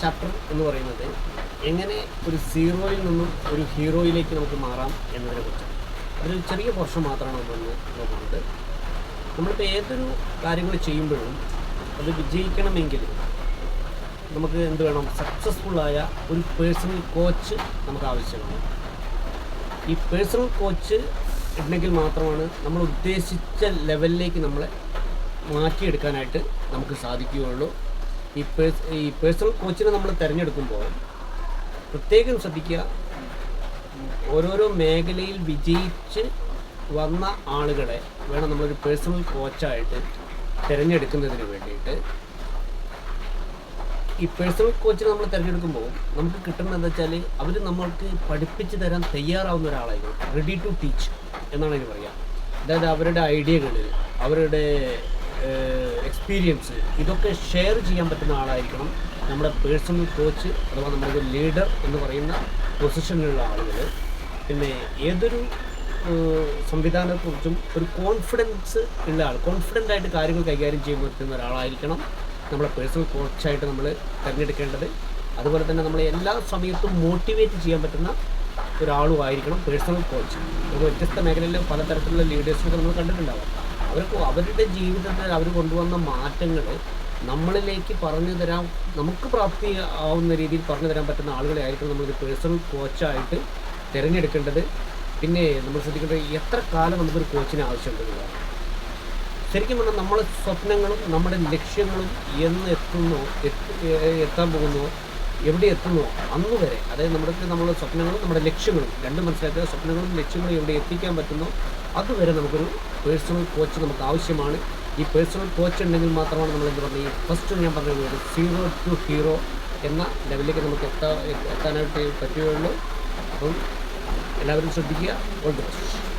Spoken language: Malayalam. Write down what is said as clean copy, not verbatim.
ചാപ്റ്റർ എന്ന് പറയുന്നത് എങ്ങനെ ഒരു സീറോയിൽ നിന്നും ഒരു ഹീറോയിലേക്ക് നമുക്ക് മാറാം എന്നതിനെക്കുറിച്ചാണ്. അതൊരു ചെറിയ പോർഷൻ മാത്രമാണ് നമ്മളൊന്ന് നോക്കുന്നത്. നമ്മളിപ്പോൾ ഏതൊരു കാര്യങ്ങൾ ചെയ്യുമ്പോഴും അത് വിജയിക്കണമെങ്കിൽ നമുക്ക് എന്ത് വേണം? സക്സസ്ഫുള്ളായ ഒരു പേഴ്സണൽ കോച്ച് നമുക്ക് ആവശ്യമാണ്. ഈ പേഴ്സണൽ കോച്ച് ഉണ്ടെങ്കിൽ മാത്രമാണ് നമ്മൾ ഉദ്ദേശിച്ച ലെവലിലേക്ക് നമ്മളെ മാറ്റിയെടുക്കാനായിട്ട് നമുക്ക് സാധിക്കുകയുള്ളൂ. ഈ പേഴ്സണൽ കോച്ചിനെ നമ്മൾ തിരഞ്ഞെടുക്കുമ്പോൾ പ്രത്യേകം ശ്രദ്ധിക്കുക, ഓരോരോ മേഖലയിൽ വിജയിച്ച് വന്ന ആളുകളെ വേണം നമ്മളൊരു പേഴ്സണൽ കോച്ചായിട്ട് തിരഞ്ഞെടുക്കുന്നതിന് വേണ്ടിയിട്ട്. ഈ പേഴ്സണൽ കോച്ചിനെ നമ്മൾ തിരഞ്ഞെടുക്കുമ്പോൾ നമുക്ക് കിട്ടുന്നത് എന്താ വെച്ചാൽ അവർ നമ്മൾക്ക് പഠിപ്പിച്ച് തരാൻ തയ്യാറാവുന്ന ഒരാളായിരിക്കും. റെഡി ടു ടീച്ച് എന്നാണ് അതിന് പറയുക. അതായത് അവരുടെ ഐഡിയകൾ, അവരുടെ എക്സ്പീരിയൻസ് ഇതൊക്കെ ഷെയർ ചെയ്യാൻ പറ്റുന്ന ആളായിരിക്കണം നമ്മുടെ പേഴ്സണൽ കോച്ച് അഥവാ നമ്മുടെ ലീഡർ എന്ന് പറയുന്ന പൊസിഷനിലുള്ള ആളുകൾ. പിന്നെ ഏതൊരു സംവിധാനത്തെക്കുറിച്ചും ഒരു കോൺഫിഡൻസ് ഉള്ള ആൾ, കോൺഫിഡൻ്റ് ആയിട്ട് കാര്യങ്ങൾ കൈകാര്യം ചെയ്യാൻ പറ്റുന്ന ഒരാളായിരിക്കണം നമ്മളെ പേഴ്സണൽ കോച്ചായിട്ട് നമ്മൾ തിരഞ്ഞെടുക്കേണ്ടത്. അതുപോലെ തന്നെ നമ്മളെ എല്ലാ സമയത്തും മോട്ടിവേറ്റ് ചെയ്യാൻ പറ്റുന്ന ഒരാളുമായിരിക്കണം പേഴ്സണൽ കോച്ച്. ഒരു വ്യത്യസ്ത മേഖലയിൽ പലതരത്തിലുള്ള ലീഡേഴ്സിനൊക്കെ നമ്മൾ കണ്ടിട്ടുണ്ടാവാം. അവരുടെ ജീവിതത്തിൽ അവർ കൊണ്ടുവന്ന മാറ്റങ്ങൾ നമ്മളിലേക്ക് പറഞ്ഞു തരാൻ, നമുക്ക് പ്രാപ്തി ആവുന്ന രീതിയിൽ പറഞ്ഞു തരാൻ പറ്റുന്ന ആളുകളെ ആയിരിക്കണം നമ്മളൊരു പേഴ്സണൽ കോച്ചായിട്ട് തിരഞ്ഞെടുക്കേണ്ടത്. പിന്നെ നമ്മൾ ശ്രദ്ധിക്കേണ്ടത് എത്ര കാലം നമുക്കൊരു കോച്ചിന് ആവശ്യമുണ്ടെന്നതാണ്. ശരിക്കും പറഞ്ഞാൽ നമ്മളെ സ്വപ്നങ്ങളും നമ്മുടെ ലക്ഷ്യങ്ങളും എന്ന് എത്താൻ പോകുന്നോ, എവിടെ എത്തുന്നോ അന്ന് വരെ, അതായത് നമ്മുടെ സ്വപ്നങ്ങളും നമ്മുടെ ലക്ഷ്യങ്ങളും രണ്ടും മനസ്സിലാക്കുക. സ്വപ്നങ്ങളും ലക്ഷ്യങ്ങളും എവിടെ എത്തിക്കാൻ പറ്റുന്നോ അതുവരെ നമുക്കൊരു പേഴ്സണൽ കോച്ച് നമുക്ക് ആവശ്യമാണ്. ഈ പേഴ്സണൽ കോച്ച് ഉണ്ടെങ്കിൽ മാത്രമാണ് നമ്മൾ എന്ത് പറഞ്ഞാൽ ഈ ഫസ്റ്റ് ഞാൻ പറഞ്ഞത് ഒരു 0 to hero എന്ന ലെവലിലേക്ക് നമുക്ക് എത്താനായിട്ട് പറ്റുകയുള്ളൂ. അപ്പം എല്ലാവരും ശ്രദ്ധിക്കുക. All the best.